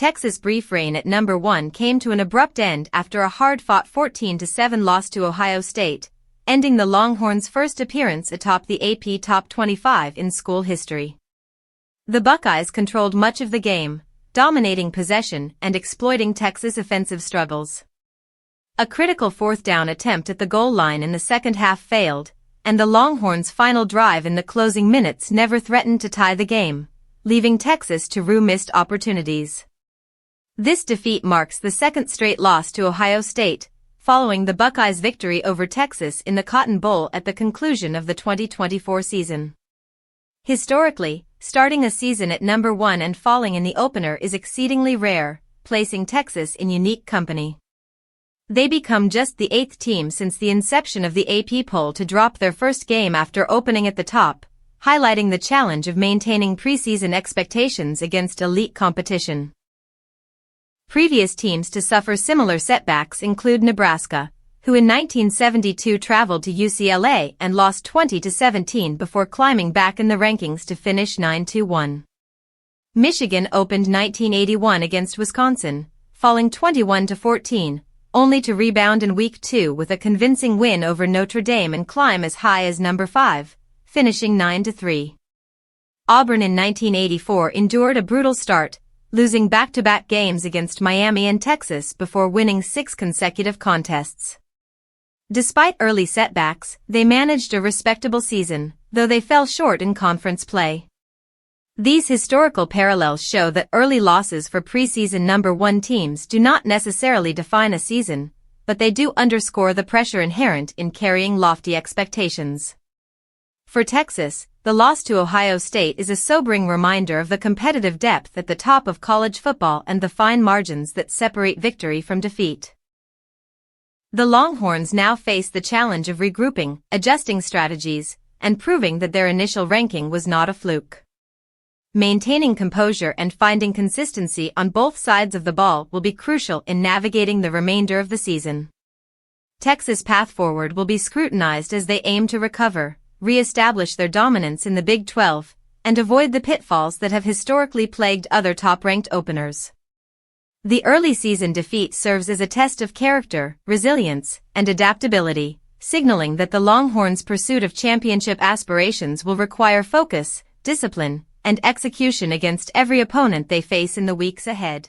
Texas' brief reign at number 1 came to an abrupt end after a hard-fought 14-7 loss to Ohio State, ending the Longhorns' first appearance atop the AP Top 25 in school history. The Buckeyes controlled much of the game, dominating possession and exploiting Texas' offensive struggles. A critical fourth-down attempt at the goal line in the second half failed, and the Longhorns' final drive in the closing minutes never threatened to tie the game, leaving Texas to rue missed opportunities. This defeat marks the second straight loss to Ohio State, following the Buckeyes' victory over Texas in the Cotton Bowl at the conclusion of the 2024 season. Historically, starting a season at number 1 and falling in the opener is exceedingly rare, placing Texas in unique company. They become just the 8th team since the inception of the AP poll to drop their first game after opening at the top, highlighting the challenge of maintaining preseason expectations against elite competition. Previous teams to suffer similar setbacks include Nebraska, who in 1972 traveled to UCLA and lost 20-17 before climbing back in the rankings to finish 9-1. Michigan opened 1981 against Wisconsin, falling 21-14, only to rebound in Week 2 with a convincing win over Notre Dame and climb as high as number 5, finishing 9-3. Auburn in 1984 endured a brutal start, losing back-to-back games against Miami and Texas before winning 6 consecutive contests. Despite early setbacks, they managed a respectable season, though they fell short in conference play. These historical parallels show that early losses for preseason number 1 teams do not necessarily define a season, but they do underscore the pressure inherent in carrying lofty expectations. For Texas, the loss to Ohio State is a sobering reminder of the competitive depth at the top of college football and the fine margins that separate victory from defeat. The Longhorns now face the challenge of regrouping, adjusting strategies, and proving that their initial ranking was not a fluke. Maintaining composure and finding consistency on both sides of the ball will be crucial in navigating the remainder of the season. Texas' path forward will be scrutinized as they aim to recover, re-establish their dominance in the Big 12, and avoid the pitfalls that have historically plagued other top-ranked openers. The early season defeat serves as a test of character, resilience, and adaptability, signaling that the Longhorns' pursuit of championship aspirations will require focus, discipline, and execution against every opponent they face in the weeks ahead.